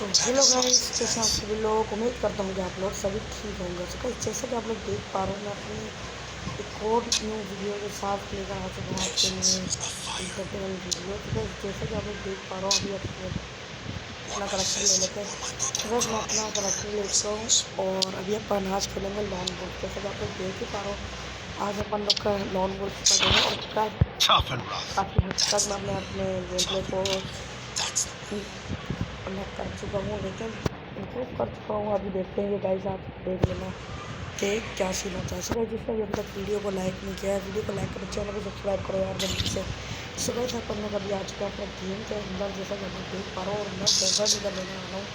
तो hello guys, जैसे आप सभी लोग उम्मीद करता हूँ कि आप लोग सभी ठीक होंगे। तो गाइस जैसे कि आप लोग देख पा रहे हो, मैं अपनी एक और न्यू वीडियो के साथ लेकर आ चुका हूँ आपके लिए इंटरटेनमेंट वीडियो। तो गाइस जैसे कि आप लोग देख पा रहे हो, अभी अपना करेक्टर ले लेते हैं। तो गाइस मैं अपना करेक्टर ले चुका हूँ और अभी अपन आज खेलेंगे लॉन वुल्फ। जैसे कि आप लोग देख ही पा रहे हो, आज अपन लोग का लॉन वुल्फ का जो है और काफ़ी हद तक मैं अपने गेम प्ले को मैं कर चुका हूँ, लेकिन इम्प्रूव कर चुका हूँ। अभी देखते हैं गाइस, आप देख लेना कि क्या सीन होता है। सो गाइस जिसने भी अभी तक वीडियो को लाइक नहीं किया है, वीडियो को लाइक करो, चैनल को सब्सक्राइब करो यार जल्दी से। सो गाइस अपन लोग अभी आ चुके हैं अपने गेम के अंदर, जैसा कि मैं देख पा रहा हूँ और मैं डेजर्ट ही कर लेने वाला हूँ,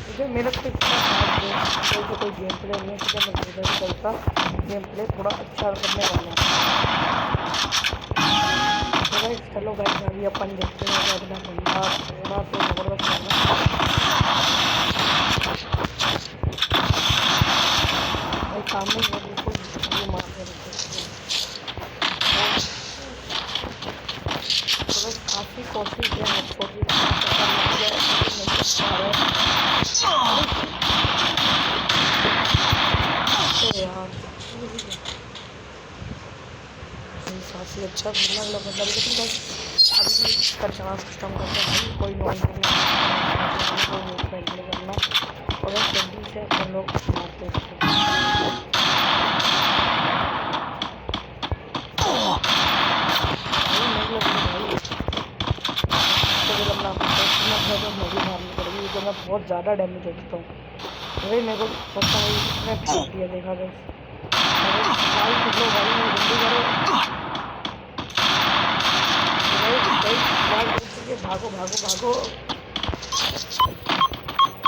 क्योंकि मेरा तो कोई गेम प्ले नहीं है, क्योंकि मैं डेजर्ट का गेम प्ले थोड़ा अच्छा करने वाला हूँ। तो गाइस चलो गाइस अभी अपन देखते हैं कि अपना बंदा थोड़ा तो ज़बरदस्त है भाई, सामने ही है बिल्कुल, ये मार के रखते हैं। तो गाइस काफ़ी कोशिश है हेडशॉट भी लग जाए, लेकिन नहीं कर पा रहे यार। काफ़ी अच्छा खेलने वाला बंदा, लेकिन गाइस अभी इसका चांस खत्म करते हैं। कोई नॉर्मल करना और जल्दी से अपन लोग मारते हैं। मारनी पड़ेगी क्योंकि मैं बहुत ज़्यादा डैमेज हो चुका हूँ। अरे मेरे को पता है इसने फेंक दिया, देखा गया भागो भागो भागो।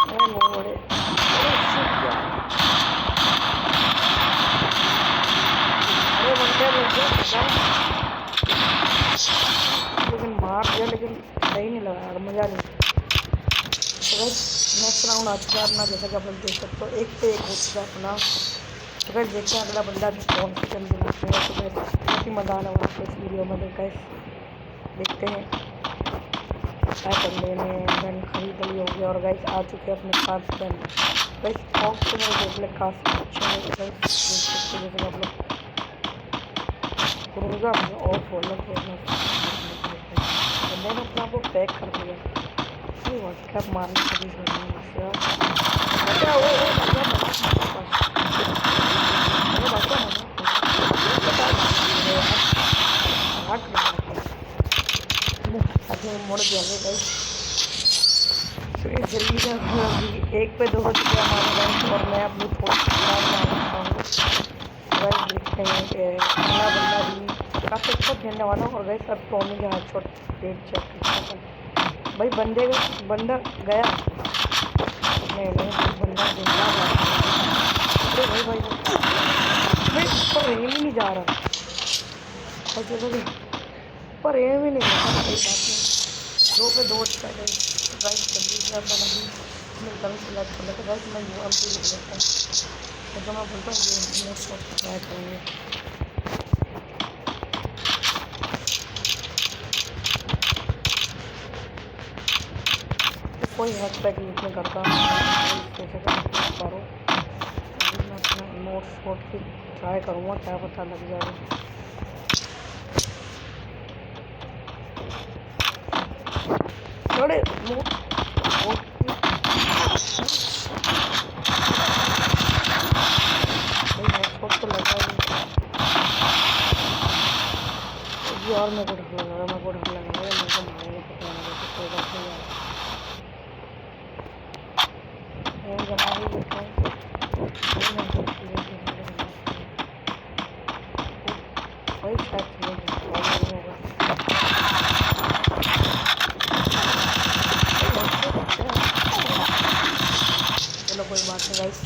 अरे नो बड़े अरे बंदे लग गया, लेकिन मार दिया, लेकिन सही नहीं लगा यार, मज़ा नहीं। तो बस नेक्स्ट राउंड आ चुका है अपना, जैसा कि आप लोग देख सकते हो 1 पे 1 हो चुका है अपना। तो बस देखते हैं अगला बंदा कौन सी चल दिलाते हैं। तो बस बहुत ही मज़ा आने वाला है इस वीडियो में। देखते हैं क्या कर लेने गन खरीद ली होगी और गाइस आ चुके हैं अपने पास गन। गाइस ऑफ से मेरे गेम प्ले काफ़ी अच्छे हैं, जैसे कि आप लोग क्रूज़ा में ऑफ हो लग मैंने अपना आपको पैक कर दिया। व्हाट्सएप मारने के लिए मोड़ दिया जल्दी से। अभी 1 पे 2 हो चुके हमारे बैंक और मैं अपनी देखते हैं कि अगला बंदा भी काफ़ी अच्छा खेलने वाला हूँ। और गए सब टॉमी के हाथ छोट डेट चेक भाई, बंदा गया नहीं बंदा जिंदा अरे भाई भाई पर एम ही नहीं जा रहा, पर एम ही नहीं जा रहा। सही बात है, 2 पे 2 अच्छा है गाइस। जल्दी से अपन अभी मिलता हूँ सिलेक्ट कर लेते गाइस। मैं यूएम पे लिख लेता हूँ, तो मैं बोलता हूँ ये नेक्स्ट वक्त ट्राई करेंगे। कोई हैक पैक यूज नहीं करता, जैसे करो अभी मैं अपना इमोट शॉट की ट्राई करूँगा, क्या पता लग जाए। थोड़े तो लगा और मेरे को डर लगा, मेरे को मारेंगे, पता नहीं कोई बात नहीं यार। बना ही बैठा वही शायद चलो कोई बात नहीं गाइस,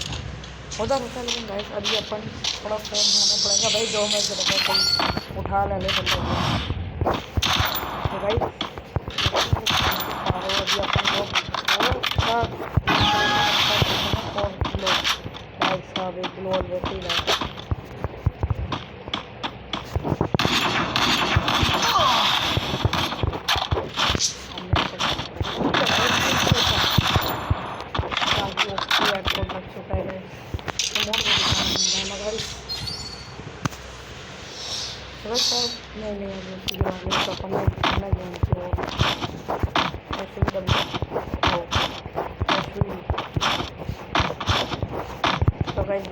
होता रहता है। लेकिन गाइस अभी अपन थोड़ा फोन उठाना पड़ेगा भाई, 2 मैच रहता है, उठा ले बंदा। तो गाइस अभी अपन लोग साहब एक ग्लोअल वैसे ही लाए।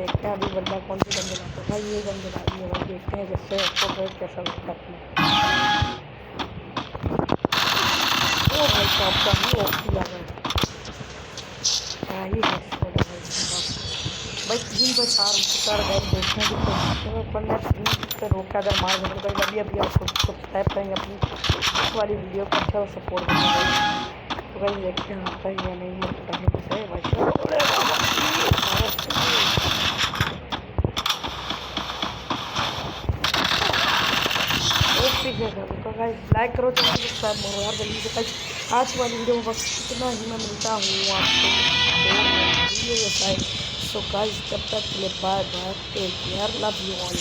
देखते हैं अभी बंदा कौन सी गन दिलाता है। भाई ये गन दिला दी है भाई, देखते हैं जैसे आपको भाई कैसा लगता है। ओ भाई साहब का ही ओपी आ गया, क्या ही है छोड़ा भाई साहब। भाई 3 पर 4 गए देखने की कोशिश करो, पर मैं 3 से रोका अगर मार देता तो भाई अभी आप सब्सक्राइब करेंगे अपनी इस वाली वीडियो को, अच्छा सपोर्ट करेंगे। तो भाई देखते हैं आता है या नहीं ये टाइम से भाई साहब। अरे बाबा लाइक करो, चैनल को सब्सक्राइब करो यार जल्दी से गाइस। आज वाली वीडियो में बस इतना ही, मैं मिलता हूँ आपको। सो गाइस तब तक के लिए bye bye, take care, love you all.